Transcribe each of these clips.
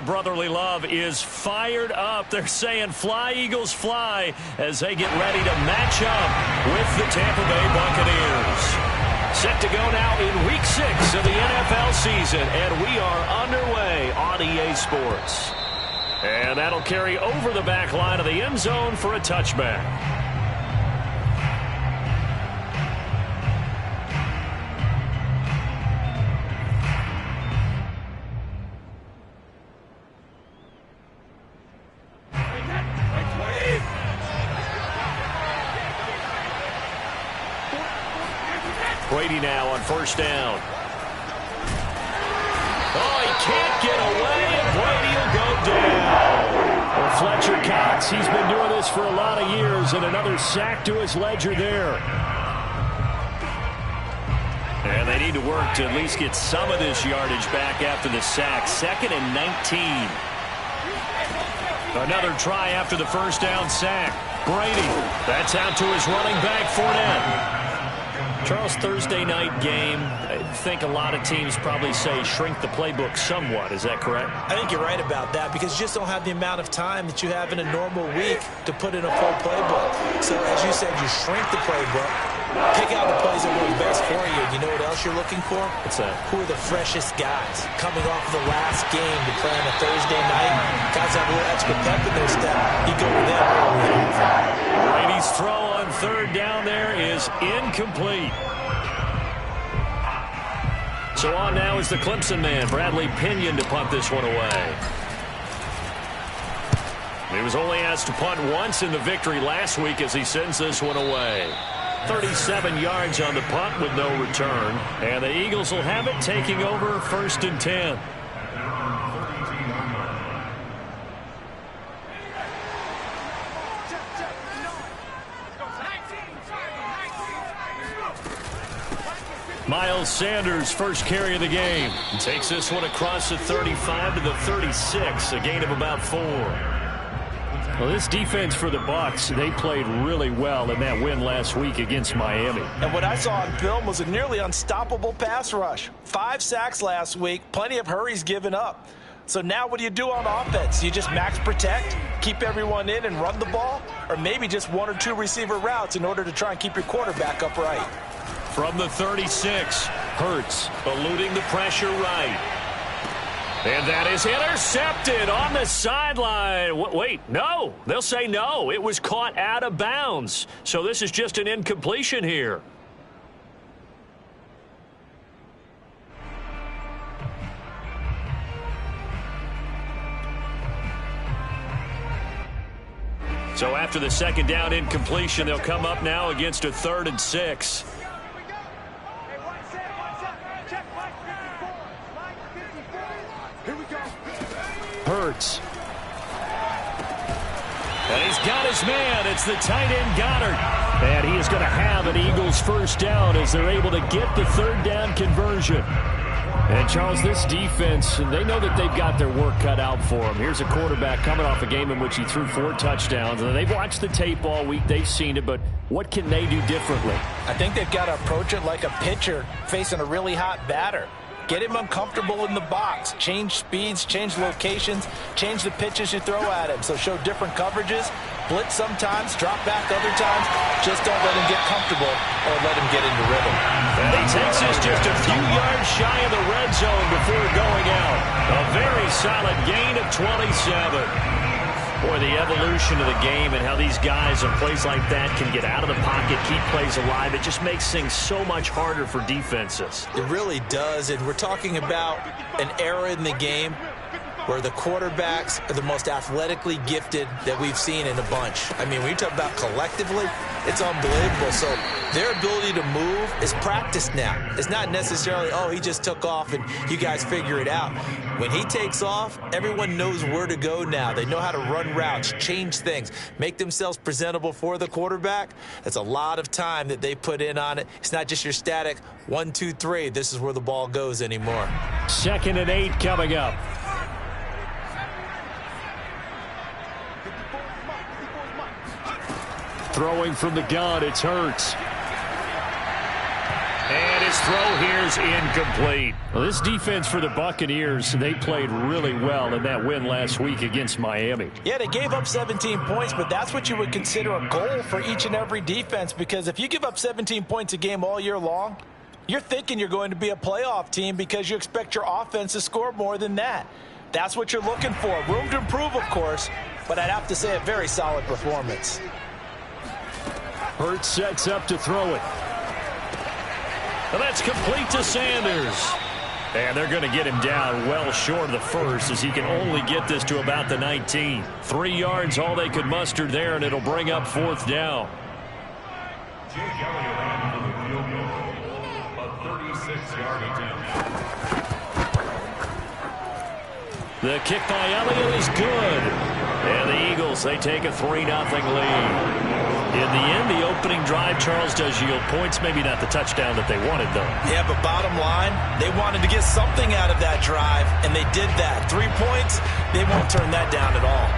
Brotherly love is fired up. They're saying fly, Eagles, fly as they get ready to match up with the Tampa Bay Buccaneers. Set to go now in Week 6 of the NFL season, and we are underway on EA Sports. And that'll carry over the back line of the end zone for a touchback. Brady now on first down. Oh, he can't get away, and Brady will go down. Well, Fletcher Cox, he's been doing this for a lot of years, and another sack to his ledger there. And they need to work to at least get some of this yardage back after the sack. 2nd and 19. Another try after the first down sack. Brady, that's out to his running back, Fournette. Charles, Thursday night game, I think a lot of teams probably say shrink the playbook somewhat. Is that correct? I think you're right about that because you just don't have the amount of time that you have in a normal week to put in a full playbook. So, as you said, you shrink the playbook, pick out the plays that work best for you. You know what else you're looking for? What's that? Who are the freshest guys coming off the last game to play on a Thursday night? Guys have a little extra pep in their step. You go with them early and often. Brady's throw on third down there is incomplete. So on now is the Clemson man, Bradley Pinion, to punt this one away. He was only asked to punt once in the victory last week as he sends this one away. 37 yards on the punt with no return. And the Eagles will have it, taking over 1st and 10. Miles Sanders, first carry of the game. Takes this one across the 35 to the 36, a gain of about 4. Well, this defense for the Bucs, they played really well in that win last week against Miami. And what I saw on film was a nearly unstoppable pass rush. 5 sacks last week, plenty of hurries given up. So now what do you do on offense? You just max protect, keep everyone in and run the ball? Or maybe just 1 or 2 receiver routes in order to try and keep your quarterback upright? From the 36, Hurts eluding the pressure right. And that is intercepted on the sideline. Wait, no. They'll say no. It was caught out of bounds. So this is just an incompletion here. So after the second down incompletion, they'll come up now against a 3rd and 6. Hurts. And he's got his man. It's the tight end Goddard. And he is going to have an Eagles first down as they're able to get the 3rd down conversion. And, Charles, this defense, they know that they've got their work cut out for them. Here's a quarterback coming off a game in which he threw 4 touchdowns. And they've watched the tape all week. They've seen it. But what can they do differently? I think they've got to approach it like a pitcher facing a really hot batter. Get him uncomfortable in the box. Change speeds, change locations, change the pitches you throw at him. So show different coverages, blitz sometimes, drop back other times. Just don't let him get comfortable or let him get into rhythm. And he takes us just a few yards shy of the red zone before going out. A very solid gain of 27. Boy, the evolution of the game and how these guys on plays like that can get out of the pocket, keep plays alive, it just makes things so much harder for defenses. It really does, and we're talking about an era in the game where the quarterbacks are the most athletically gifted that we've seen in a bunch. I mean, when you talk about collectively, it's unbelievable. So their ability to move is practiced now. It's not necessarily, oh, he just took off and you guys figure it out. When he takes off, everyone knows where to go now. They know how to run routes, change things, make themselves presentable for the quarterback. That's a lot of time that they put in on it. It's not just your static 1, 2, 3. This is where the ball goes anymore. 2nd and 8 coming up. Throwing from the gun, it's Hurts. And his His throw here's incomplete. Well, this defense for the Buccaneers, they played really well in that win last week against Miami. Yeah, they gave up 17 points, but that's what you would consider a goal for each and every defense, because if you give up 17 points a game all year long, you're thinking you're going to be a playoff team because you expect your offense to score more than that. That's what you're looking for. Room to improve, of course, but I'd have to say a very solid performance. Hurts sets up to throw it. And that's complete to Sanders. And they're going to get him down well short of the first, as he can only get this to about the 19. 3 yards, all they could muster there, and it'll bring up 4th down. Jake Elliott for the field goal, a 36-yard attempt. The kick by Elliott is good. And the Eagles, they take a 3-0 lead. In the end, the opening drive, Charles, does yield points. Maybe not the touchdown that they wanted, though. Yeah, but bottom line, they wanted to get something out of that drive, and they did that. 3 points, they won't turn that down at all.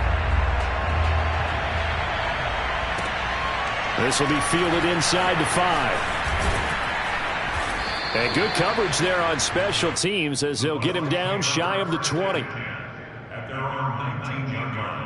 This will be fielded inside the 5. And good coverage there on special teams as they'll get him down shy of the 20. At their own 19-yard line.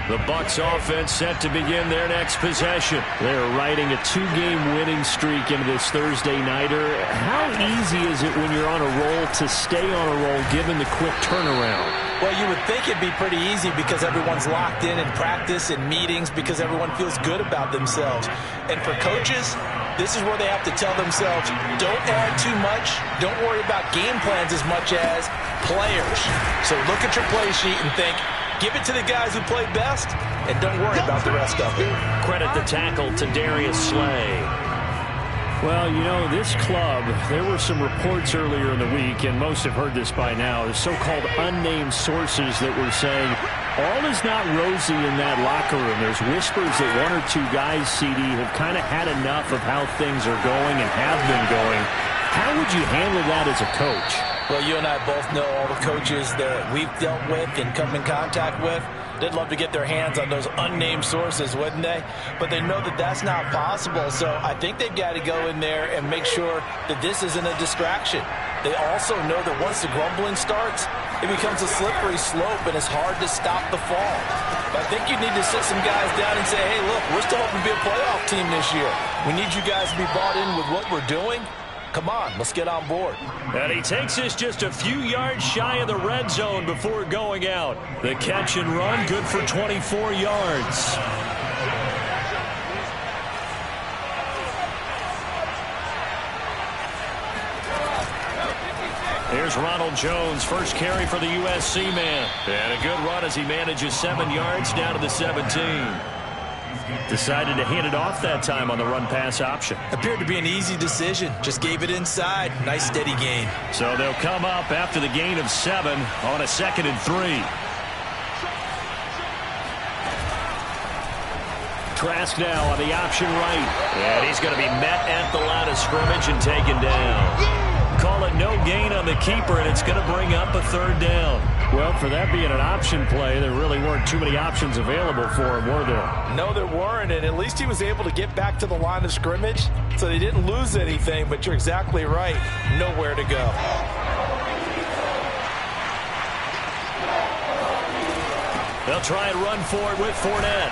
The Bucs offense set to begin their next possession. They're riding a 2-game winning streak into this Thursday nighter. How easy is it when you're on a roll to stay on a roll given the quick turnaround? Well, you would think it'd be pretty easy because everyone's locked in practice and meetings because everyone feels good about themselves. And for coaches, this is where they have to tell themselves, don't add too much. Don't worry about game plans as much as players. So look at your play sheet and think, give it to the guys who play best, and don't worry about the rest of it. Credit the tackle to Darius Slay. Well, you know, this club, there were some reports earlier in the week, and most have heard this by now, the so-called unnamed sources that were saying all is not rosy in that locker room. There's whispers that 1 or 2 guys, CD, have kind of had enough of how things are going and have been going. How would you handle that as a coach? Well, you and I both know all the coaches that we've dealt with and come in contact with. They'd love to get their hands on those unnamed sources, wouldn't they? But they know that that's not possible, so I think they've got to go in there and make sure that this isn't a distraction. They also know that once the grumbling starts, it becomes a slippery slope, and it's hard to stop the fall. But I think you need to sit some guys down and say, hey, look, we're still hoping to be a playoff team this year. We need you guys to be bought in with what we're doing. Come on, let's get on board. And he takes this just a few yards shy of the red zone before going out. The catch and run, good for 24 yards. Here's Ronald Jones, first carry for the USC man. And a good run as he manages 7 yards down to the 17. Decided to hand it off that time on the run-pass option. Appeared to be an easy decision. Just gave it inside. Nice, steady gain. So they'll come up after the gain of 7 on a 2nd and 3. Trask now on the option right. And he's going to be met at the line of scrimmage and taken down. Call it no gain on the keeper, and it's going to bring up a 3rd down. Well, for that being an option play, there really weren't too many options available for him, were there? No, there weren't, and at least he was able to get back to the line of scrimmage, so they didn't lose anything, but you're exactly right. Nowhere to go. They'll try and run for it with Fournette.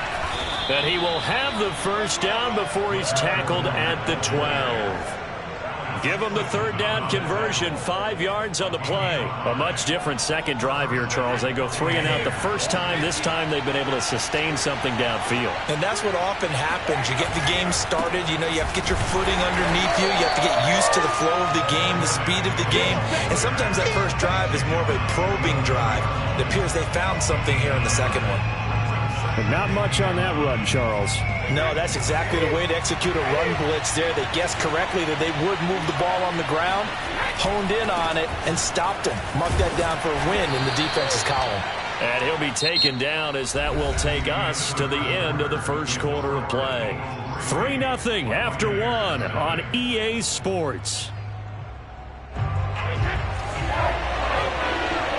And he will have the 1st down before he's tackled at the 12. Give them the 3rd down conversion, 5 yards on the play. A much different second drive here, Charles. They go 3 and out the first time. This time they've been able to sustain something downfield. And that's what often happens. You get the game started. You know, you have to get your footing underneath you. You have to get used to the flow of the game, the speed of the game. And sometimes that first drive is more of a probing drive. It appears they found something here in the second one. But not much on that run, Charles. No, that's exactly the way to execute a run blitz there. They guessed correctly that they would move the ball on the ground, honed in on it, and stopped him. Marked that down for a win in the defense's column. And he'll be taken down as that will take us to the end of the first quarter of play. 3-0 after 1 on EA Sports.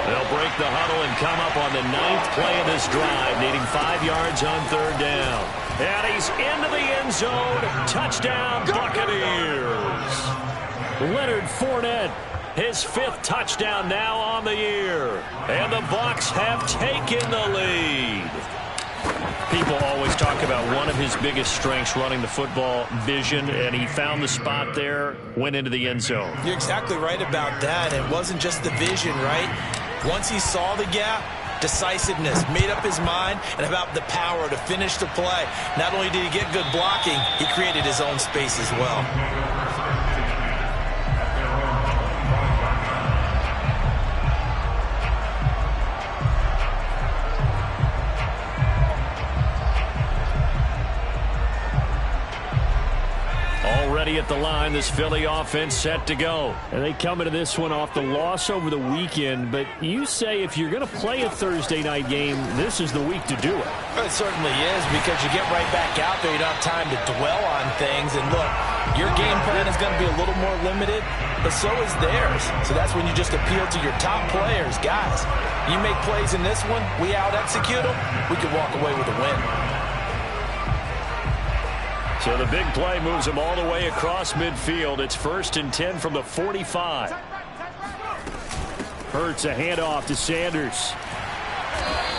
They'll They'll break the huddle and come up on the 9th play of this drive, needing 5 yards on 3rd down. And he's into the end zone. Touchdown, Buccaneers. Leonard Fournette, his 5th touchdown now on the year. And the Bucs have taken the lead. People always talk about one of his biggest strengths, running the football, vision, and he found the spot there, went into the end zone. You're exactly right about that. It wasn't just the vision, right? Once he saw the gap, decisiveness, made up his mind, and about the power to finish the play. Not only did he get good blocking, he created his own space as well. Already at the line, this Philly offense set to go. And they come into this one off the loss over the weekend. But you say if you're going to play a Thursday night game, this is the week to do it. It certainly is, because you get right back out there. You don't have time to dwell on things. And look, your game plan is going to be a little more limited, but so is theirs. So that's when you just appeal to your top players. Guys, you make plays in this one, we out-execute them, we could walk away with a win. So the big play moves him all the way across midfield. It's 1st and 10 from the 45. Hurts a handoff to Sanders.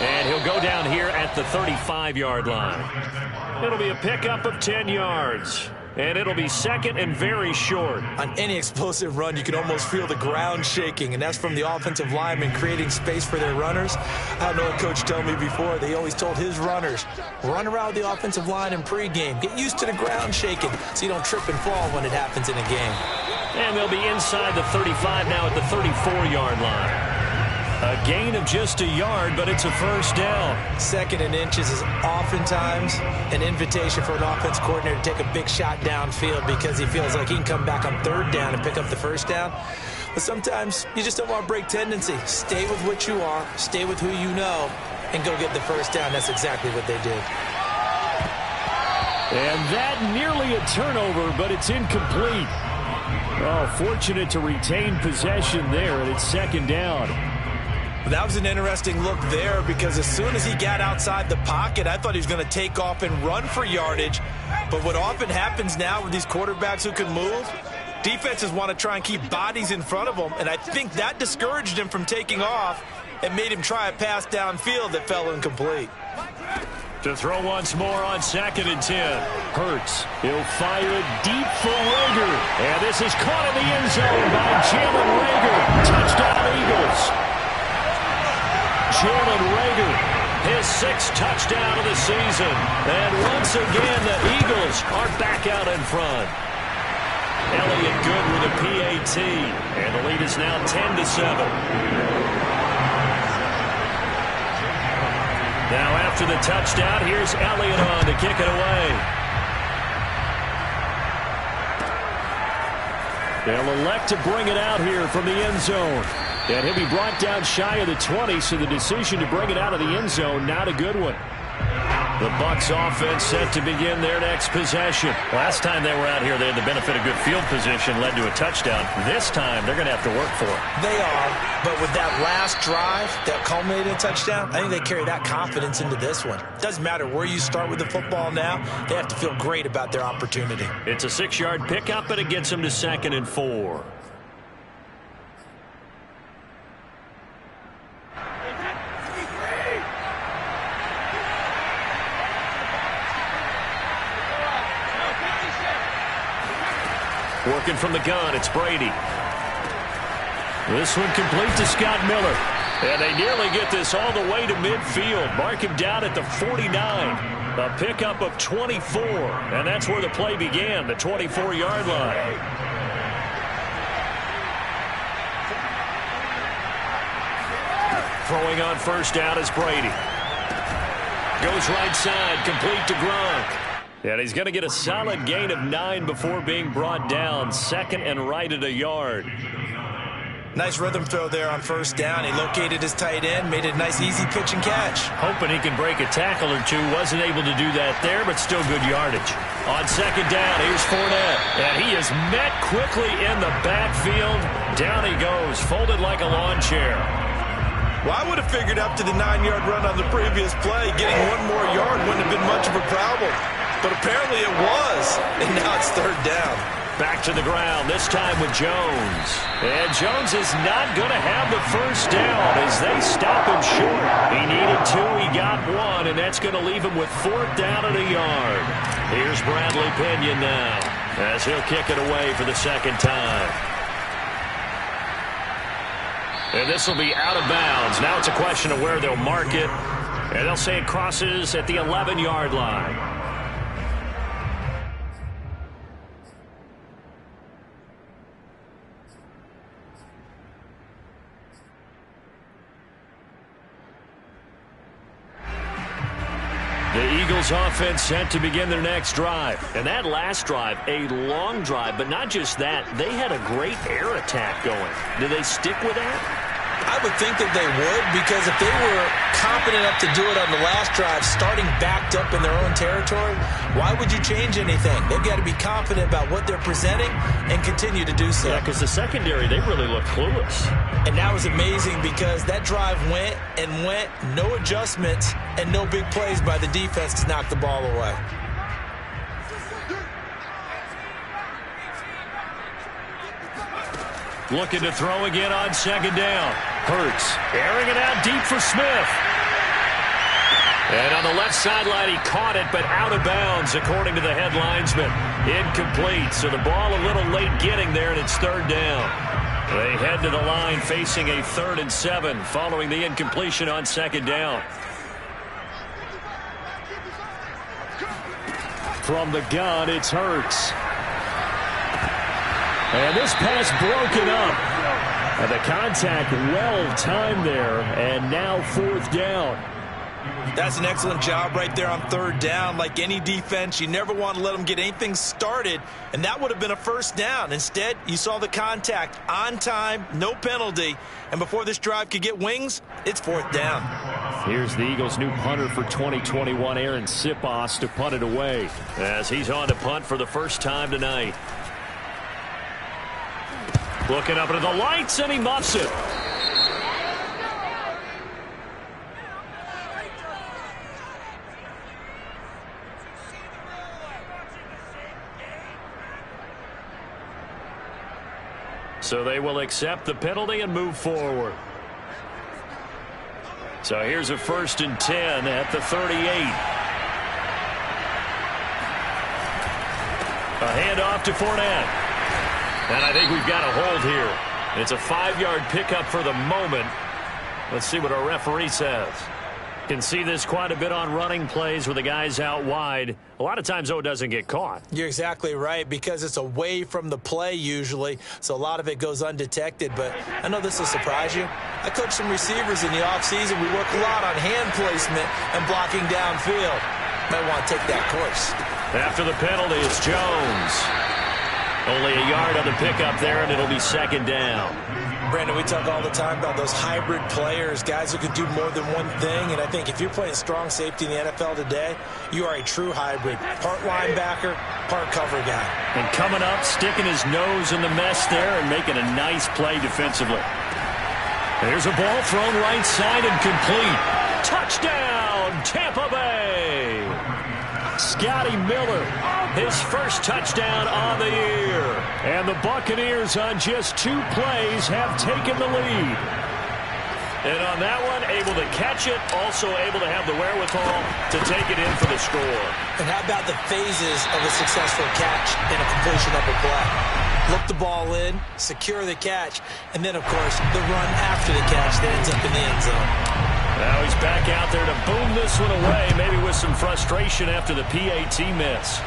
And he'll go down here at the 35-yard line. It'll be a pickup of 10 yards. And it'll be 2nd and very short. On any explosive run, you can almost feel the ground shaking, and that's from the offensive linemen creating space for their runners. I don't know what Coach told me before. They always told his runners, run around the offensive line in pregame. Get used to the ground shaking so you don't trip and fall when it happens in a game. And they'll be inside the 35 now at the 34-yard line. A gain of just a yard, but it's a 1st down. 2nd and inches is oftentimes an invitation for an offense coordinator to take a big shot downfield because he feels like he can come back on 3rd down and pick up the 1st down. But sometimes you just don't want to break tendency. Stay with what you are, stay with who you know, and go get the 1st down. That's exactly what they did. And that nearly a turnover, but it's incomplete. Oh, fortunate to retain possession there, and it's 2nd down. That was an interesting look there, because as soon as he got outside the pocket, I thought he was going to take off and run for yardage. But what often happens now with these quarterbacks who can move, defenses want to try and keep bodies in front of them, and I think that discouraged him from taking off and made him try a pass downfield that fell incomplete. To throw once more on 2nd and 10. Hurts. He'll fire it deep for Rager. And this is caught in the end zone by Jalen Rager. Touchdown, Eagles. Jalen Rager, his 6th touchdown of the season. And once again, the Eagles are back out in front. Elliott Good with a PAT. And the lead is now 10-7. Now after the touchdown, here's Elliott on to kick it away. They'll elect to bring it out here from the end zone. And he'll be brought down shy of the 20, so the decision to bring it out of the end zone, not a good one. The Bucs offense set to begin their next possession. Last time they were out here, they had the benefit of good field position, led to a touchdown. This time, they're going to have to work for it. They are, but with that last drive that culminated in a touchdown, I think they carry that confidence into this one. Doesn't matter where you start with the football now, they have to feel great about their opportunity. It's a 6-yard pickup, and it gets them to 2nd and 4. Working from the gun, it's Brady. This one complete to Scott Miller. And they nearly get this all the way to midfield. Mark him down at the 49. A pickup of 24. And that's where the play began, the 24-yard line. Throwing on 1st down is Brady. Goes right side, complete to Gronk. And he's going to get a solid gain of 9 before being brought down. 2nd and right at a yard. Nice rhythm throw there on 1st down. He located his tight end, made it a nice easy pitch and catch. Hoping he can break a tackle or two. Wasn't able to do that there, but still good yardage. On 2nd down, here's Fournette. And he is met quickly in the backfield. Down he goes, folded like a lawn chair. Well, I would have figured after the 9-yard run on the previous play, getting one more yard wouldn't have been much of a problem. But apparently it was, and now it's third down. Back to the ground, this time with Jones. And Jones is not going to have the first down as they stop him short. He needed 2, he got 1, and that's going to leave him with 4th down and a yard. Here's Bradley Pinion now as he'll kick it away for the second time. And this will be out of bounds. Now it's a question of where they'll mark it. And they'll say it crosses at the 11-yard line. The Eagles offense set to begin their next drive. And that last drive, a long drive, but not just that. They had a great air attack going. Do they stick with that? I would think that they would, because if they were competent enough to do it on the last drive, starting backed up in their own territory, why would you change anything? They've got to be confident about what they're presenting and continue to do so. Yeah, because the secondary, they really look clueless. And that was amazing because that drive went and went, no adjustments, and no big plays by the defense to knock the ball away. Looking to throw again on second down. Hurts airing it out deep for Smith. And on the left sideline, he caught it, but out of bounds, according to the head linesman. Incomplete, so the ball a little late getting there, and it's third down. They head to the line facing a 3rd and 7 following the incompletion on second down. From the gun, it's Hurts. And this pass broken up. And the contact well timed there, and now 4th down. That's an excellent job right there on third down. Like any defense, you never want to let them get anything started, and that would have been a first down. Instead, you saw the contact on time, no penalty, and before this drive could get wings, it's 4th down. Here's the Eagles' new punter for 2021, Aaron Siposs, to punt it away as he's on to punt for the first time tonight. Looking up into the lights, and he muffs it. So they will accept the penalty and move forward. So here's a 1st and 10 at the 38. A handoff to Fournette. And I think we've got a hold here. It's a 5-yard pickup for the moment. Let's see what our referee says. Can see this quite a bit on running plays with the guys out wide. A lot of times, though, it doesn't get caught. You're exactly right, because it's away from the play usually, so a lot of it goes undetected. But I know this will surprise you. I coach some receivers in the offseason. We work a lot on hand placement and blocking downfield. Might want to take that course. After the penalty, it's Jones. Only a yard on the pickup there, and it'll be second down. Brandon, we talk all the time about those hybrid players, guys who can do more than one thing. And I think if you're playing strong safety in the NFL today, you are a true hybrid. Part linebacker, part cover guy. And coming up, sticking his nose in the mess there and making a nice play defensively. There's a ball thrown right side and complete. Touchdown, Tampa Bay. Scotty Miller, his first touchdown on the year. And the Buccaneers on just 2 plays have taken the lead. And on that one, able to catch it, also able to have the wherewithal to take it in for the score. And how about the phases of a successful catch and a completion of a play? Look the ball in, secure the catch, and then, of course, the run after the catch that ends up in the end zone. Now he's back out there to boom this one away, maybe with some frustration after the PAT miss.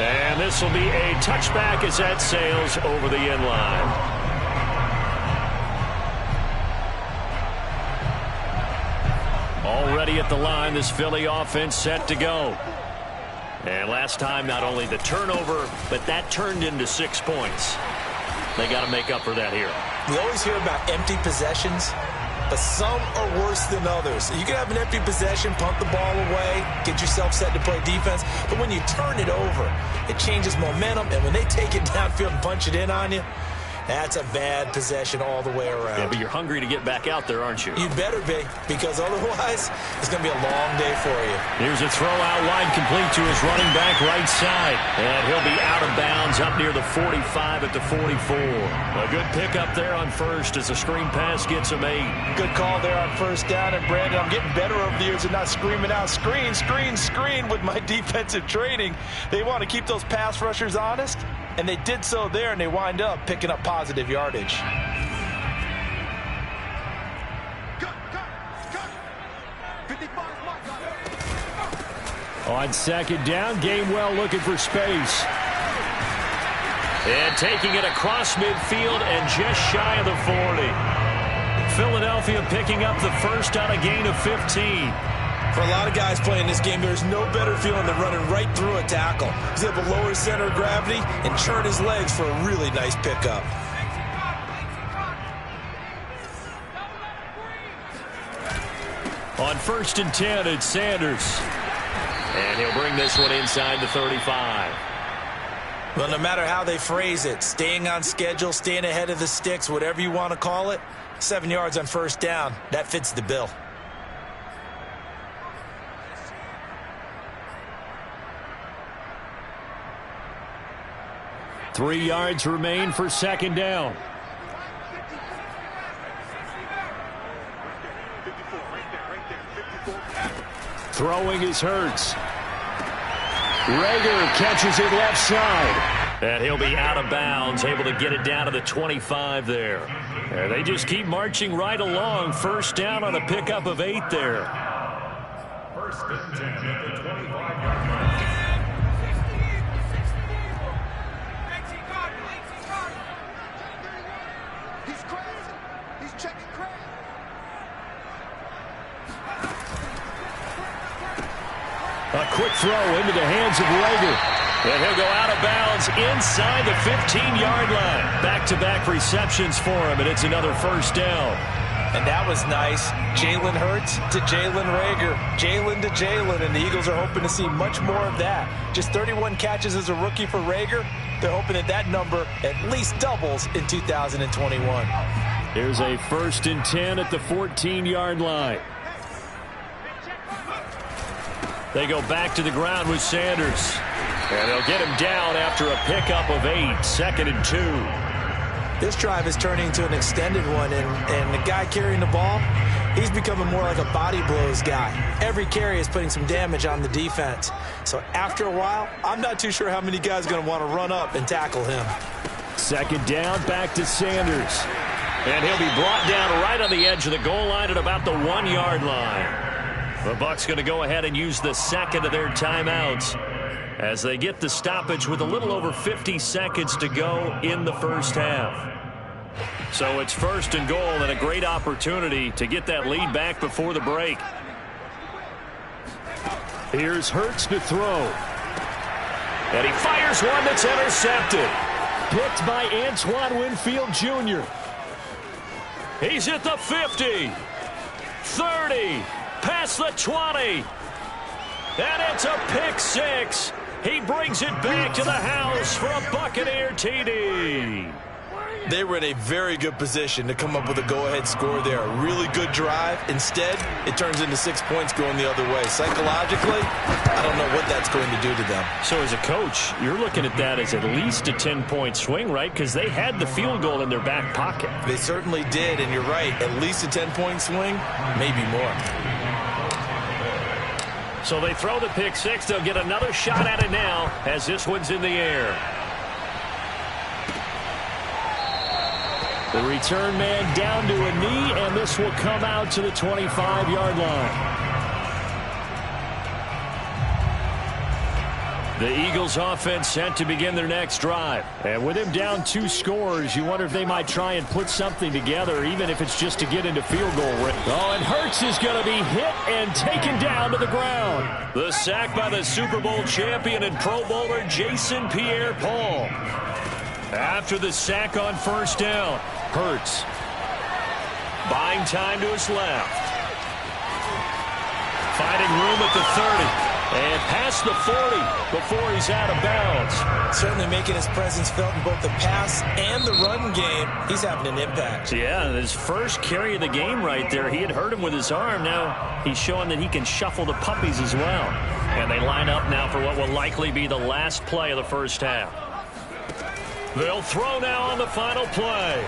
And this will be a touchback as that sails over the end line. Already at the line, this Philly offense set to go. And last time, not only the turnover, but that turned into 6 points. They got to make up for that here. We always hear about empty possessions, but some are worse than others. You can have an empty possession, pump the ball away, get yourself set to play defense, but when you turn it over, it changes momentum, and when they take it downfield and punch it in on you, That's a bad possession all the way around. Yeah, but you're hungry to get back out there, aren't you? You better be, because otherwise it's going to be a long day for you. Here's a throw out wide, complete to his running back right side. And he'll be out of bounds up near the 45 at the 44. A good pickup there on first as the screen pass gets him 8. Good call there on first down. And, Brandon, I'm getting better over the years and not screaming out, screen, screen, screen with my defensive training. They want to keep those pass rushers honest, and they did so there, and they wind up picking up positive yardage. On second down, Gainwell looking for space. And taking it across midfield and just shy of the 40. Philadelphia picking up the first on a gain of 15. For a lot of guys playing this game, there's no better feeling than running right through a tackle. He's able to lower his center of gravity and churn his legs for a really nice pickup. On first and 10, it's Sanders. And he'll bring this one inside the 35. Well, no matter how they phrase it, staying on schedule, staying ahead of the sticks, whatever you want to call it, 7 yards on first down, that fits the bill. Three yards remain for second down. Throwing is Hurts. Reagor catches it left side. And he'll be out of bounds, able to get it down to the 25 there. And they just keep marching right along. First down on a pickup of 8 there. First and 10 at the 25-yard line. A quick throw into the hands of Reagor. And he'll go out of bounds inside the 15-yard line. Back-to-back receptions for him, and it's another first down. And that was nice. Jalen Hurts to Jalen Reagor. Jalen to Jalen, and the Eagles are hoping to see much more of that. Just 31 catches as a rookie for Reagor. They're hoping that that number at least doubles in 2021. Here's a first and 10 at the 14-yard line. They go back to the ground with Sanders. And they'll get him down after a pickup of 8, second and 2. This drive is turning into an extended one, and the guy carrying the ball, he's becoming more like a body blows guy. Every carry is putting some damage on the defense. So after a while, I'm not too sure how many guys are going to want to run up and tackle him. Second down, back to Sanders. And he'll be brought down right on the edge of the goal line at about the 1-yard line. The Bucs going to go ahead and use the second of their timeouts as they get the stoppage with a little over 50 seconds to go in the first half. So it's first and goal and a great opportunity to get that lead back before the break. Here's Hurts to throw. And he fires one that's intercepted. Picked by Antoine Winfield Jr. He's at the 50. 30. Past the 20. And it's a pick six. He brings it back to the house for a Buccaneer TD. They were in a very good position to come up with a go-ahead score there. A really good drive. Instead, it turns into 6 points going the other way. Psychologically, I don't know what that's going to do to them. So as a coach, you're looking at that as at least a 10-point swing, right? Because they had the field goal in their back pocket. They certainly did, and you're right. At least a 10-point swing, maybe more. So they throw the pick six. They'll get another shot at it now as this one's in the air. The return man down to a knee, and this will come out to the 25-yard line. The Eagles offense set to begin their next drive. And with him down 2 scores, you wonder if they might try and put something together, even if it's just to get into field goal range. Oh, and Hurts is going to be hit and taken down to the ground. The sack by the Super Bowl champion and Pro Bowler Jason Pierre-Paul. After the sack on first down, Hurts buying time to his left. Finding room at the 30. And past the 40 before he's out of bounds. Certainly making his presence felt in both the pass and the run game. He's having an impact. Yeah, his first carry of the game right there. He had hurt him with his arm. Now he's showing that he can shuffle the puppies as well. And they line up now for what will likely be the last play of the first half. They'll throw now on the final play.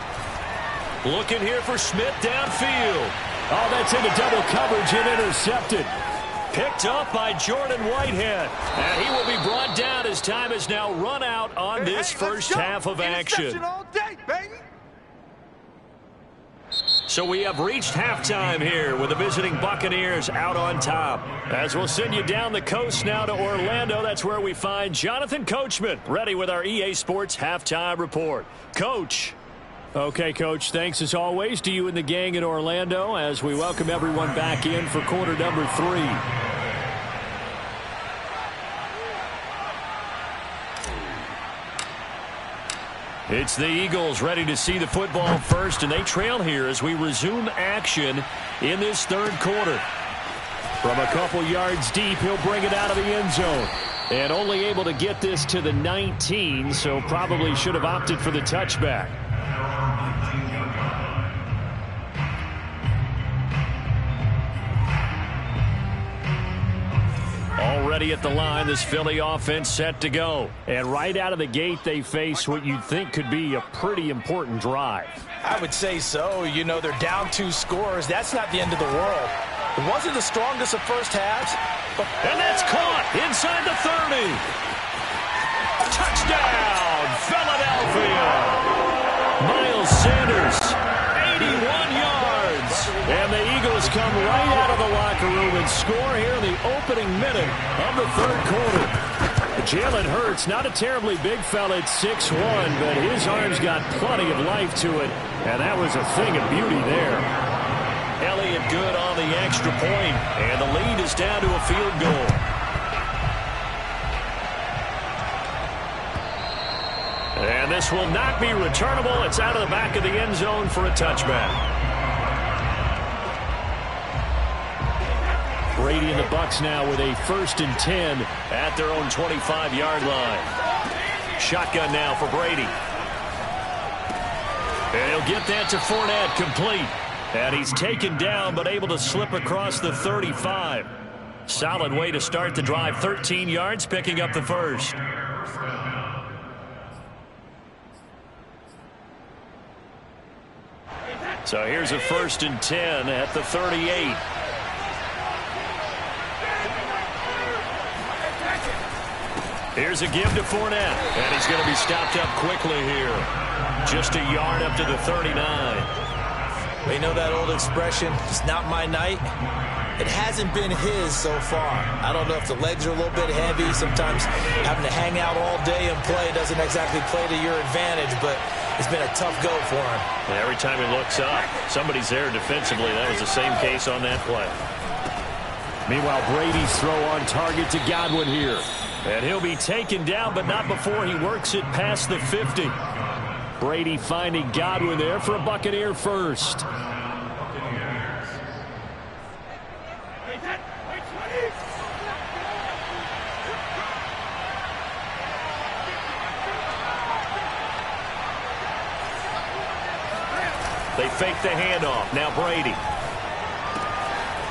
Looking here for Smith downfield. Oh, that's into double coverage and intercepted. Picked up by Jordan Whitehead. And he will be brought down as time has now run out on this first half of action. All day, baby. So we have reached halftime here with the visiting Buccaneers out on top. As we'll send you down the coast now to Orlando, that's where we find Jonathan Coachman ready with our EA Sports halftime report. Coach. Okay, Coach, thanks as always to you and the gang in Orlando as we welcome everyone back in for quarter number 3. It's the Eagles ready to see the football first, and they trail here as we resume action in this third quarter. From a couple yards deep, he'll bring it out of the end zone. And only able to get this to the 19, so probably should have opted for the touchback. Already at the line, this Philly offense set to go. And right out of the gate, they face what you'd think could be a pretty important drive. I would say so. You know, they're down 2 scores. That's not the end of the world. It wasn't the strongest of first halves. And that's caught inside the 30. Touchdown, Philadelphia. Miles Sanders, 81 yards. And the Eagles come right out of the locker room and score here in the opening minute of the third quarter. Jalen Hurts, not a terribly big fella at 6'1", but his arm's got plenty of life to it. And that was a thing of beauty there. Elliott good on the extra point, and the lead is down to a field goal. And this will not be returnable. It's out of the back of the end zone for a touchback. Brady and the Bucs now with a 1st and 10 at their own 25-yard line. Shotgun now for Brady. And he'll get that to Fournette, complete. And he's taken down but able to slip across the 35. Solid way to start the drive. 13 yards, picking up the first. So here's a 1st and 10 at the 38. Here's a give to Fournette. And he's going to be stopped up quickly here. Just a yard up to the 39. You know that old expression, it's not my night? It hasn't been his so far. I don't know if the legs are a little bit heavy. Sometimes having to hang out all day and play doesn't exactly play to your advantage, but it's been a tough go for him. And every time he looks up, somebody's there defensively. That was the same case on that play. Meanwhile, Brady's throw on target to Godwin here. And he'll be taken down, but not before he works it past the 50. Brady finding Godwin there for a Buccaneer first. They fake the handoff. Now Brady.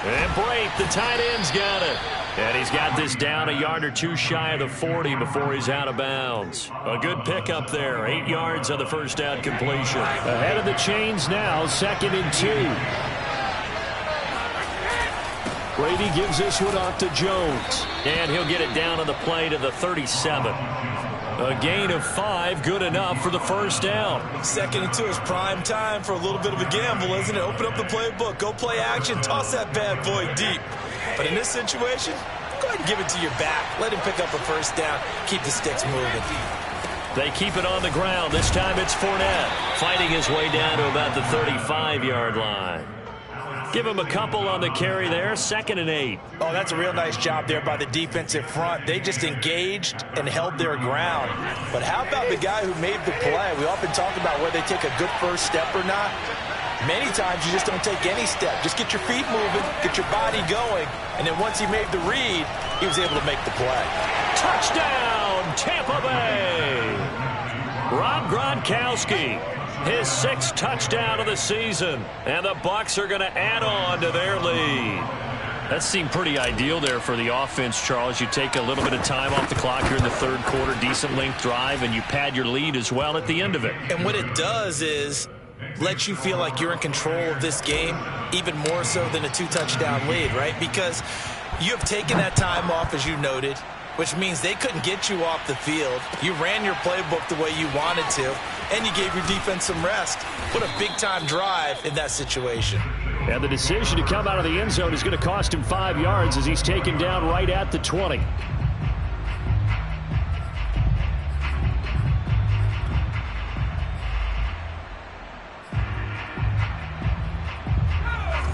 And Brate, the tight end's got it. And he's got this down a yard or two shy of the 40 before he's out of bounds. A good pickup there. 8 yards on the first down completion. Ahead of the chains now, 2nd and 2. Brady gives this one off to Jones. And he'll get it down on the play to the 37. A gain of 5, good enough for the first down. 2nd and 2 is prime time for a little bit of a gamble, isn't it? Open up the playbook, go play action, toss that bad boy deep. But in this situation, go ahead and give it to your back. Let him pick up a first down, keep the sticks moving. They keep it on the ground. This time it's Fournette fighting his way down to about the 35-yard line. Give him a couple on the carry there, 2nd and 8. Oh, that's a real nice job there by the defensive front. They just engaged and held their ground. But how about the guy who made the play? We often talk about whether they take a good first step or not. Many times you just don't take any step. Just get your feet moving, get your body going, and then once he made the read, he was able to make the play. Touchdown, Tampa Bay! Rob Gronkowski, his 6th touchdown of the season, and the Bucs are going to add on to their lead. That seemed pretty ideal there for the offense, Charles. You take a little bit of time off the clock here in the 3rd quarter, decent length drive, and you pad your lead as well at the end of it. And what it does is let you feel like you're in control of this game, even more so than a 2-touchdown lead, right? Because you have taken that time off, as you noted, which means they couldn't get you off the field. You ran your playbook the way you wanted to, and you gave your defense some rest. What a big-time drive in that situation. And the decision to come out of the end zone is going to cost him 5 yards as he's taken down right at the 20.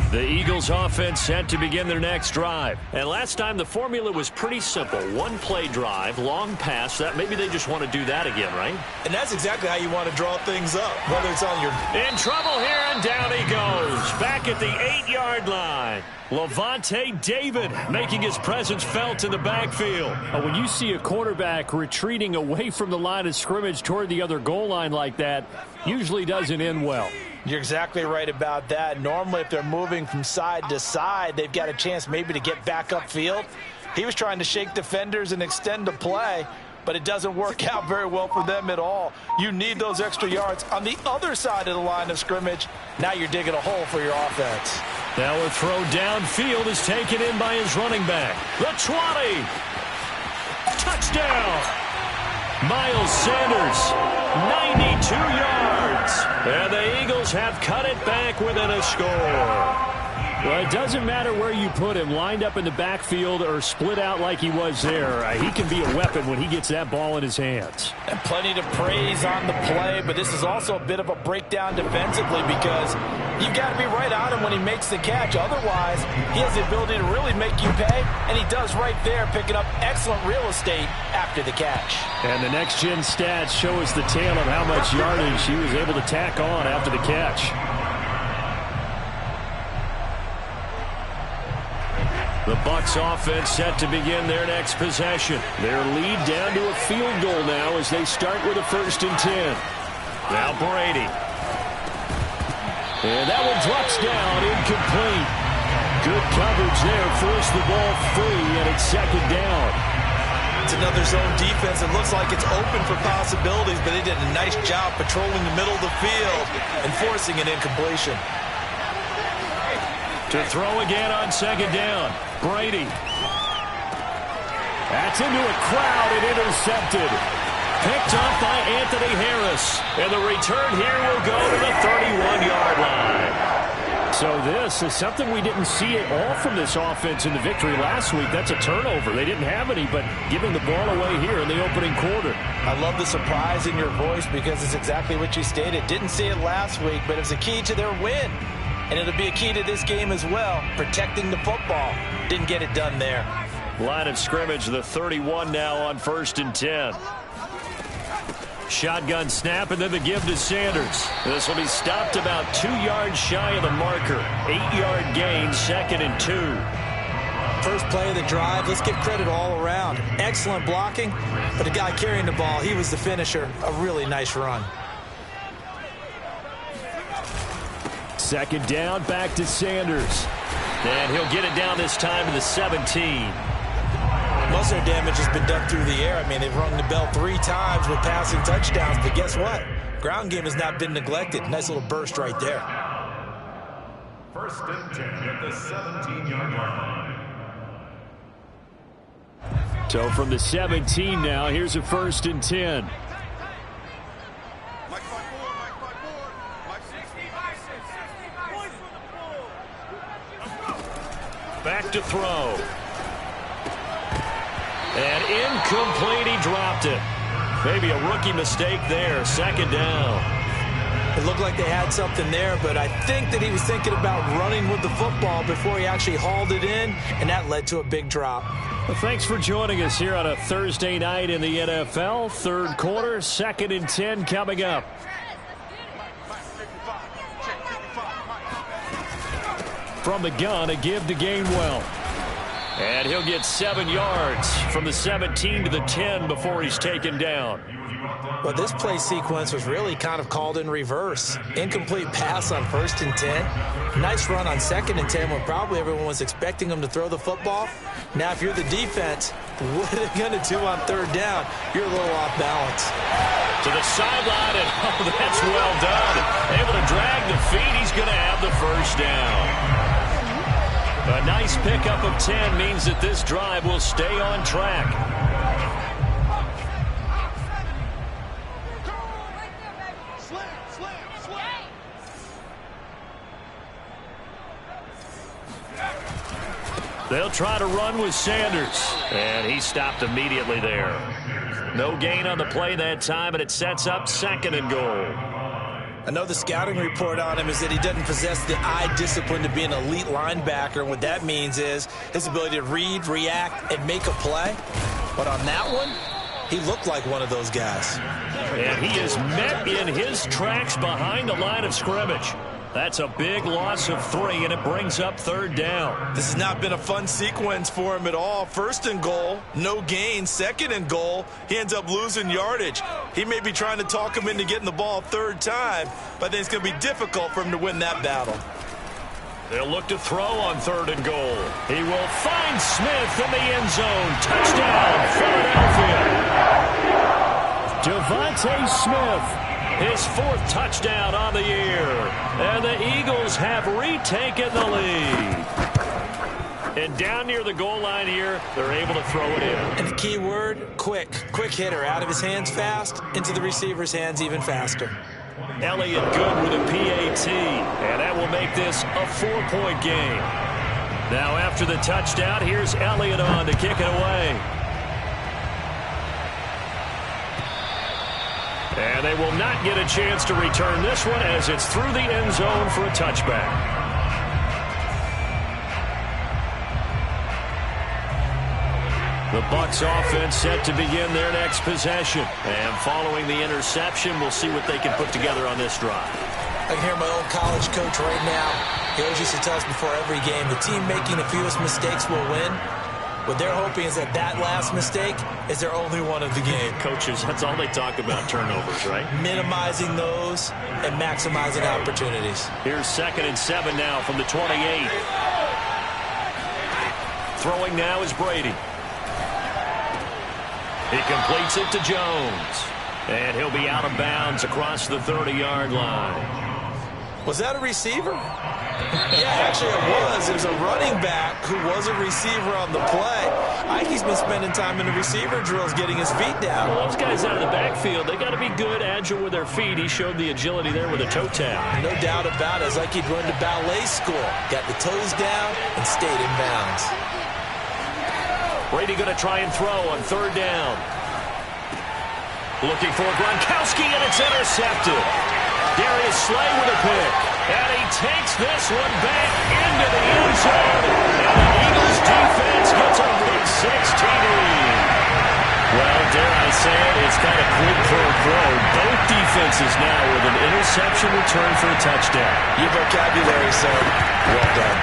The Eagles offense set to begin their next drive. And last time the formula was pretty simple. 1-play drive, long pass. That maybe they just want to do that again, right? And that's exactly how you want to draw things up, whether it's on your... In trouble here, and down he goes. Back at the 8-yard line. Lavonte David making his presence felt in the backfield. When you see a quarterback retreating away from the line of scrimmage toward the other goal line like that, usually doesn't end well. You're exactly right about that. Normally, if they're moving from side to side, they've got a chance maybe to get back upfield. He was trying to shake defenders and extend the play, but it doesn't work out very well for them at all. You need those extra yards on the other side of the line of scrimmage. Now you're digging a hole for your offense. Now a throw downfield is taken in by his running back. The 20. Touchdown. Miles Sanders, 92 yards. And the Eagles have cut it back within a score. Well, it doesn't matter where you put him, lined up in the backfield or split out like he was there. He can be a weapon when he gets that ball in his hands. And plenty to praise on the play, but this is also a bit of a breakdown defensively because you've got to be right on him when he makes the catch. Otherwise, he has the ability to really make you pay, and he does right there, picking up excellent real estate after the catch. And the next-gen stats show us the tale of how much yardage he was able to tack on after the catch. The Bucs offense set to begin their next possession. Their lead down to a field goal now as they start with a 1st and 10. Now Brady. And that one drops down, incomplete. Good coverage there, forced the ball free, and it's 2nd down. It's another zone defense. It looks like it's open for possibilities, but they did a nice job patrolling the middle of the field and forcing an incompletion. To throw again on 2nd down. Brady. That's into a crowd and intercepted. Picked up by Anthony Harris. And the return here will go to the 31-yard line. So this is something we didn't see at all from this offense in the victory last week. That's a turnover. They didn't have any, but giving the ball away here in the opening quarter. I love the surprise in your voice because it's exactly what you stated. Didn't see it last week, but it was a key to their win. And it'll be a key to this game as well, protecting the football. Didn't get it done there. Line of scrimmage, the 31 now on 1st and 10. Shotgun snap, and then the give to Sanders. This will be stopped about 2 yards shy of the marker. 8-yard gain, 2nd and 2. First play of the drive, let's give credit all around. Excellent blocking, but the guy carrying the ball, he was the finisher. A really nice run. 2nd down, back to Sanders. And he'll get it down this time to the 17. Most of their damage has been done through the air. I mean, they've rung the bell 3 times with passing touchdowns, but guess what? Ground game has not been neglected. Nice little burst right there. 1st and 10 at the 17-yard line. So from the 17 now, here's a 1st and 10. Back to throw. And incomplete, he dropped it. Maybe a rookie mistake there, 2nd down. It looked like they had something there, but I think that he was thinking about running with the football before he actually hauled it in, and that led to a big drop. Well, thanks for joining us here on a Thursday night in the NFL. Third quarter, 2nd and 10 coming up. From the gun, a give to Gainwell. And he'll get 7 yards from the 17 to the 10 before he's taken down. Well, this play sequence was really kind of called in reverse. Incomplete pass on 1st and 10. Nice run on 2nd and 10 when probably everyone was expecting him to throw the football. Now, if you're the defense, what are they going to do on 3rd down? You're a little off balance. To the sideline, and oh, that's well done. Able to drag the feet. He's going to have the 1st down. A nice pickup of 10 means that this drive will stay on track. They'll try to run with Sanders, and he stopped immediately there. No gain on the play that time, and it sets up 2nd and goal. I know the scouting report on him is that he doesn't possess the eye discipline to be an elite linebacker. And what that means is his ability to read, react, and make a play. But on that one, he looked like one of those guys. And he is met in his tracks behind the line of scrimmage. That's a big loss of 3, and it brings up 3rd down. This has not been a fun sequence for him at all. 1st and goal, no gain. 2nd and goal, he ends up losing yardage. He may be trying to talk him into getting the ball 3rd time, but I think it's going to be difficult for him to win that battle. They'll look to throw on 3rd and goal. He will find Smith in the end zone. Touchdown, Philadelphia. Devontae Smith. His 4th touchdown on the year. And the Eagles have retaken the lead. And down near the goal line here, they're able to throw it in. And the key word, quick. Quick hitter. Out of his hands fast, into the receiver's hands even faster. Elliott good with a PAT. And that will make this a 4-point game. Now after the touchdown, here's Elliott on to kick it away. And they will not get a chance to return this one as it's through the end zone for a touchback. The Bucs offense set to begin their next possession. And following the interception, we'll see what they can put together on this drive. I can hear my old college coach right now. He always used to tell us before every game, the team making the fewest mistakes will win. What they're hoping is that that last mistake is their only one of the game. Coaches, that's all they talk about, turnovers, right? Minimizing those and maximizing opportunities. Here's 2nd and 7 now from the 28. Throwing now is Brady. He completes it to Jones. And he'll be out of bounds across the 30-yard line. Was that a receiver? Yeah, actually it was. It was a running back who was a receiver on the play. I think he's been spending time in the receiver drills getting his feet down. Well, those guys out of the backfield, they got to be good, agile with their feet. He showed the agility there with a toe tap. No doubt about it. It's like he'd run to ballet school. Got the toes down and stayed in bounds. Brady going to try and throw on 3rd down. Looking for Gronkowski, and it's intercepted. Darius Slay with a pick. And he takes this one back into the end zone. And the Eagles defense gets a big 6 TD. Well, dare I say it, it's kind of quick for a throw. Both defenses now with an interception return for a touchdown. Your vocabulary, sir. Well done.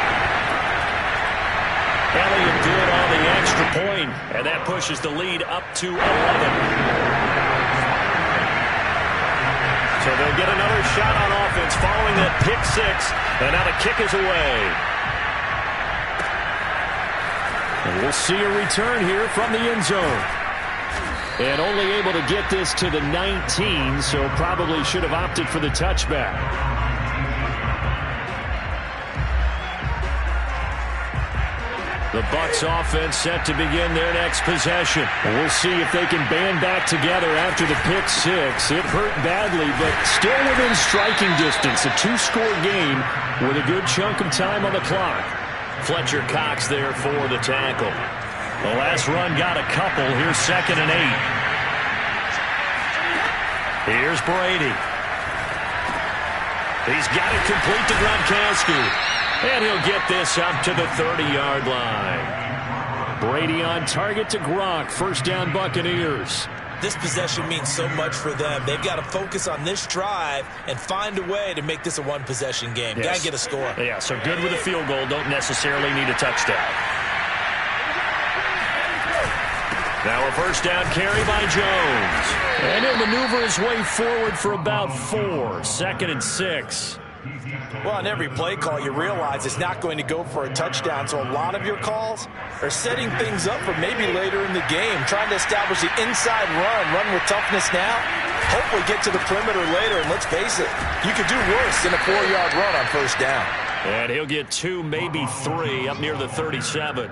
Elliott good on the extra point, and that pushes the lead up to 11. So they'll get another shot on offense following that pick 6, and now the kick is away. And we'll see a return here from the end zone. And only able to get this to the 19, so probably should have opted for the touchback. The Bucs offense set to begin their next possession. We'll see if they can band back together after the pick 6. It hurt badly, but still within striking distance. A 2-score game with a good chunk of time on the clock. Fletcher Cox there for the tackle. The last run got a couple. Here's 2nd and 8. Here's Brady. He's got it complete to Gronkowski. And he'll get this up to the 30-yard line. Brady on target to Gronk. First down, Buccaneers. This possession means so much for them. They've got to focus on this drive and find a way to make this a one-possession game. Yes. Got to get a score. Yeah, so good with a field goal. Don't necessarily need a touchdown. Now a first down carry by Jones. And he'll maneuver his way forward for about 4. 2nd and 6. Well, on every play call, you realize it's not going to go for a touchdown. So a lot of your calls are setting things up for maybe later in the game, trying to establish the inside run with toughness now, hopefully get to the perimeter later. And let's face it, you could do worse than a 4-yard run on first down. And he'll get 2, maybe 3 up near the 37.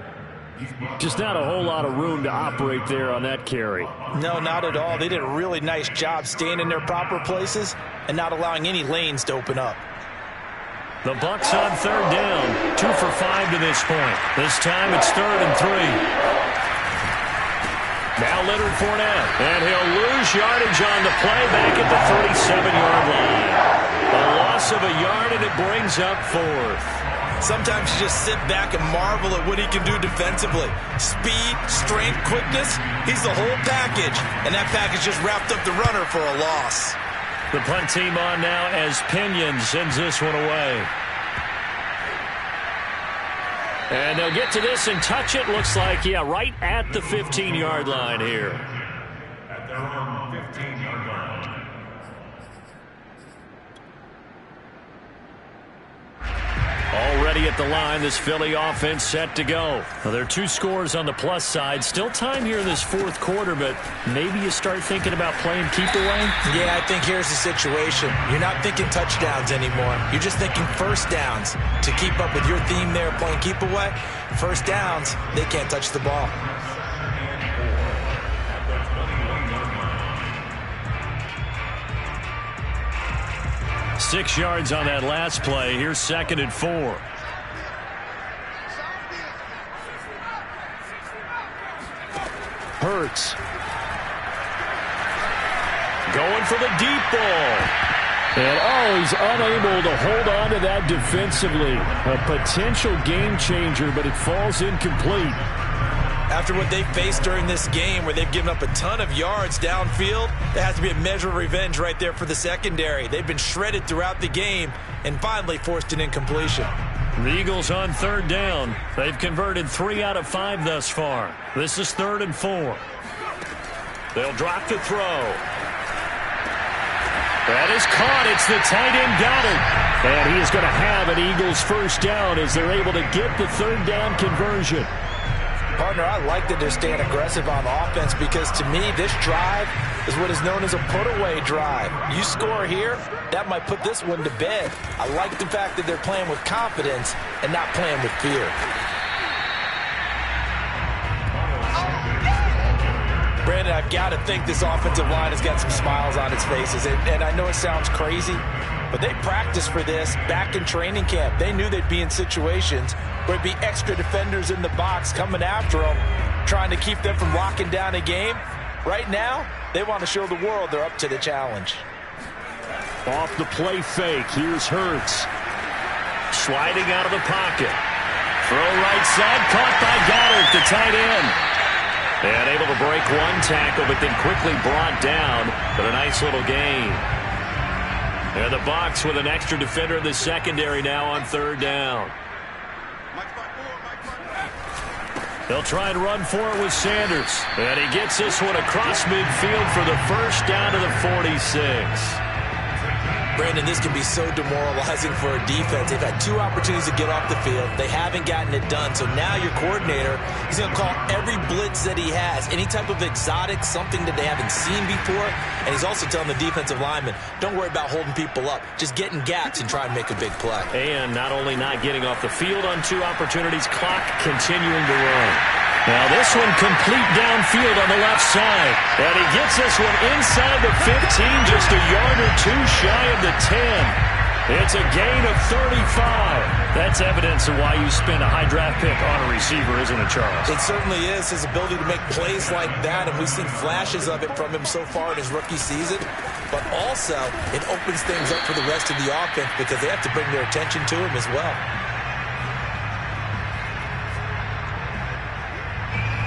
Just not a whole lot of room to operate there on that carry. No, not at all. They did a really nice job staying in their proper places and not allowing any lanes to open up. The Bucs on third down. 2 for 5 to this point. This time it's 3rd and 3. Now Leonard Fournette. And he'll lose yardage on the play back at the 37-yard line. A loss of a yard, and it brings up 4th. Sometimes you just sit back and marvel at what he can do defensively. Speed, strength, quickness, he's the whole package. And that package just wrapped up the runner for a loss. The punt team on now as Pinion sends this one away. And they'll get to this and touch it. Looks like, yeah, right at the 15-yard line here. At their own 15-yard line. Already at the line, this Philly offense set to go. Well, there are 2 scores on the plus side. Still time here in this 4th quarter, but maybe you start thinking about playing keep away? Yeah, I think here's the situation. You're not thinking touchdowns anymore. You're just thinking first downs. To keep up with your theme there, playing keep away, first downs, they can't touch the ball. Six yards on that last play. Here's 2nd and 4. Hurts. Going for the deep ball. And he's unable to hold on to that defensively. A potential game changer, but it falls incomplete. After what they faced during this game where they've given up a ton of yards downfield, there has to be a measure of revenge right there for the secondary. They've been shredded throughout the game and finally forced an incompletion. The Eagles on 3rd down. They've converted 3 out of 5 thus far. This is 3rd and 4. They'll drop the throw. That is caught. It's the tight end Goddard. And he is going to have an Eagles first down as they're able to get the 3rd down conversion. Partner, I like that they're staying aggressive on offense because to me, this drive is what is known as a put-away drive. You score here, that might put this one to bed. I like the fact that they're playing with confidence and not playing with fear. Brandon, I've got to think this offensive line has got some smiles on its faces. And I know it sounds crazy, but they practiced for this back in training camp. They knew they'd be in situations where it'd be extra defenders in the box coming after them, trying to keep them from locking down a game. Right now, they want to show the world they're up to the challenge. Off the play fake, here's Hurts. Sliding out of the pocket. Throw right side, caught by Goddard, the tight end. And able to break one tackle, but then quickly brought down for a nice little gain. And the Bucs with an extra defender in the secondary now on 3rd down. They'll try and run for it with Sanders. And he gets this one across midfield for the first down to the 46. Brandon, this can be so demoralizing for a defense. They've had 2 opportunities to get off the field. They haven't gotten it done. So now your coordinator, he's going to call every blitz that he has, any type of exotic, something that they haven't seen before. And he's also telling the defensive lineman, don't worry about holding people up. Just get in gaps and try and make a big play. And not only not getting off the field on 2 opportunities, clock continuing to run. Now this one complete downfield on the left side. And he gets this one inside the 15, just a yard or 2 shy of the 10. It's a gain of 35. That's evidence of why you spend a high draft pick on a receiver, isn't it, Charles? It certainly is. His ability to make plays like that, and we've seen flashes of it from him so far in his rookie season. but also it opens things up for the rest of the offense because they have to bring their attention to him as well.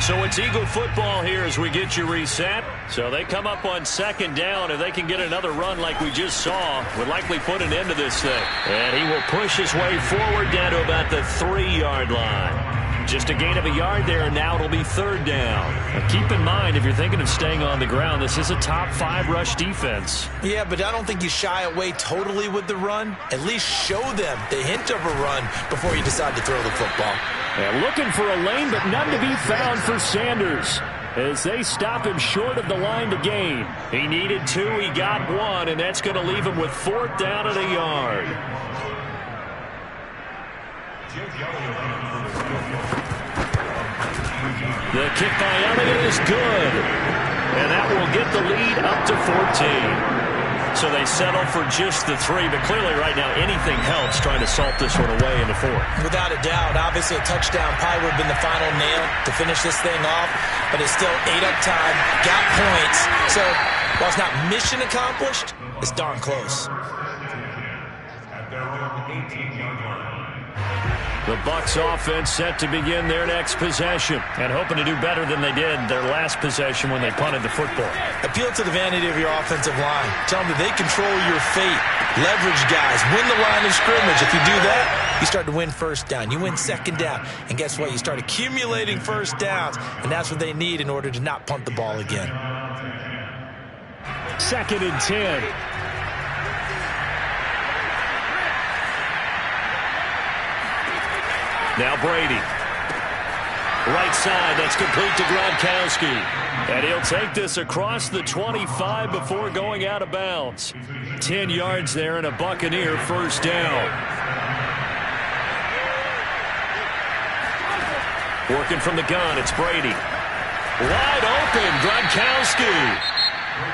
So it's Eagle football here as we get you reset. So they come up on second down. If they can get another run like we just saw, would likely put an end to this thing. And he will push his way forward down to about the 3-yard line. Just a gain of a yard there, and now it'll be third down. Now keep in mind, if you're thinking of staying on the ground, this is a top 5 rush defense. Yeah, but I don't think you shy away totally with the run. At least show them the hint of a run before you decide to throw the football. And looking for a lane, but none to be found for Sanders as they stop him short of the line to gain. He needed 2, he got 1, and that's going to leave him with 4th down and a yard. The kick by Elliott is good, and that will get the lead up to 14. So they settle for just the 3, but clearly right now anything helps trying to salt this one away into 4. Without a doubt, obviously a touchdown probably would have been the final nail to finish this thing off, but it's still 8 up time, got points. So while it's not mission accomplished, it's darn close. At their own 18-yard line. The Bucs offense set to begin their next possession and hoping to do better than they did their last possession when they punted the football. Appeal to the vanity of your offensive line. Tell them that they control your fate. Leverage guys. Win the line of scrimmage. If you do that, you start to win first down. You win second down. And guess what? You start accumulating first downs. And that's what they need in order to not punt the ball again. 2nd and 10. Now Brady. Right side, that's complete to Gronkowski. And he'll take this across the 25 before going out of bounds. 10 yards there and a Buccaneer first down. Working from the gun, it's Brady. Wide open, Gronkowski.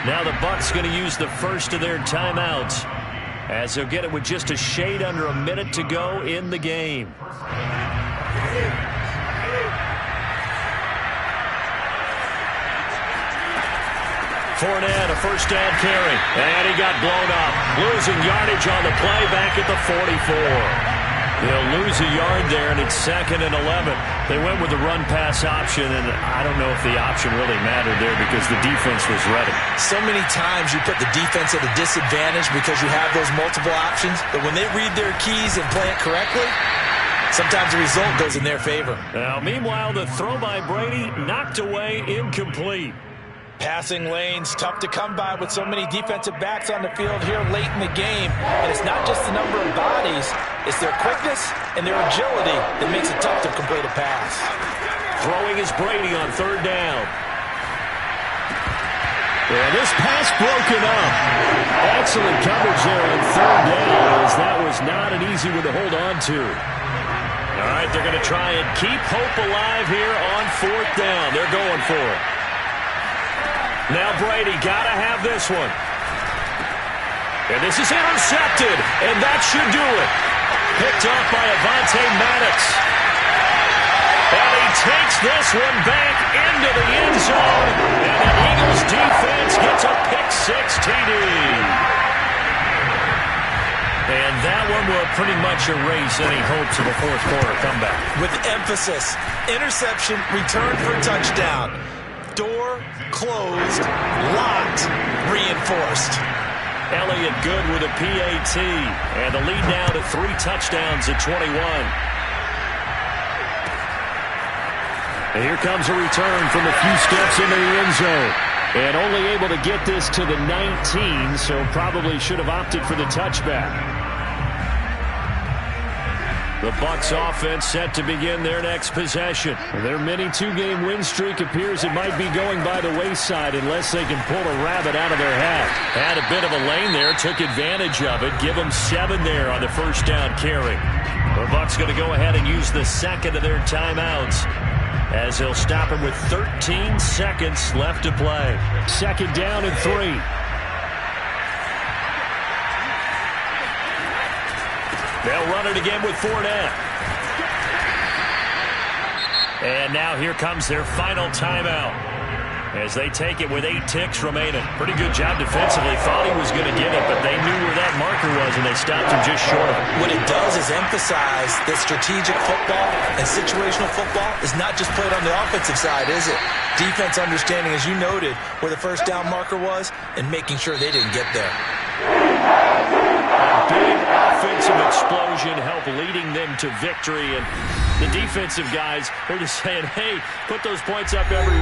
Now the Bucs going to use the first of their timeouts, as they'll get it with just a shade under a minute to go in the game. Fournette, a first down carry, and he got blown up. Losing yardage on the play back at the 44. They'll lose a yard there, and it's 2nd and 11. They went with the run-pass option, and I don't know if the option really mattered there because the defense was ready. So many times you put the defense at a disadvantage because you have those multiple options, but when they read their keys and play it correctly, sometimes the result goes in their favor. Now, meanwhile, the throw by Brady knocked away, incomplete. Passing lanes, tough to come by with so many defensive backs on the field here late in the game. And it's not just the number of bodies, it's their quickness and their agility that makes it tough to complete a pass. Throwing is Brady on 3rd down. And this pass broken up. Excellent coverage there on 3rd down, as that was not an easy one to hold on to. All right, they're going to try and keep hope alive here on 4th down. They're going for it. Now Brady got to have this one. And this is intercepted, and that should do it. Picked up by Avonte Maddox. And he takes this one back into the end zone, and the Eagles defense gets a pick-6 TD. And that one will pretty much erase any hopes of a fourth quarter comeback. With emphasis, interception, return for touchdown. Door closed, locked, reinforced. Elliott good with a PAT, and the lead now to 3 touchdowns at 21. And here comes a return from a few steps into the end zone. And only able to get this to the 19, so probably should have opted for the touchback. The Bucs offense set to begin their next possession. Their mini 2-game win streak appears it might be going by the wayside unless they can pull a rabbit out of their hat. Had a bit of a lane there, took advantage of it. Give them 7 there on the first down carry. The Bucs going to go ahead and use the 2nd of their timeouts, as they'll stop him with 13 seconds left to play. 2nd down and 3. They'll run it again with Fournette. And now here comes their final timeout. as they take it with 8 ticks remaining. Pretty good job defensively. Thought he was going to get it, but they knew where that marker was, and they stopped him just short of it. What it does is emphasize that strategic football and situational football is not just played on the offensive side, is it? Defense understanding, as you noted, where the first down marker was and making sure they didn't get there. A big offensive explosion helped leading them to victory, and the defensive guys, they're just saying, hey, put those points up every week.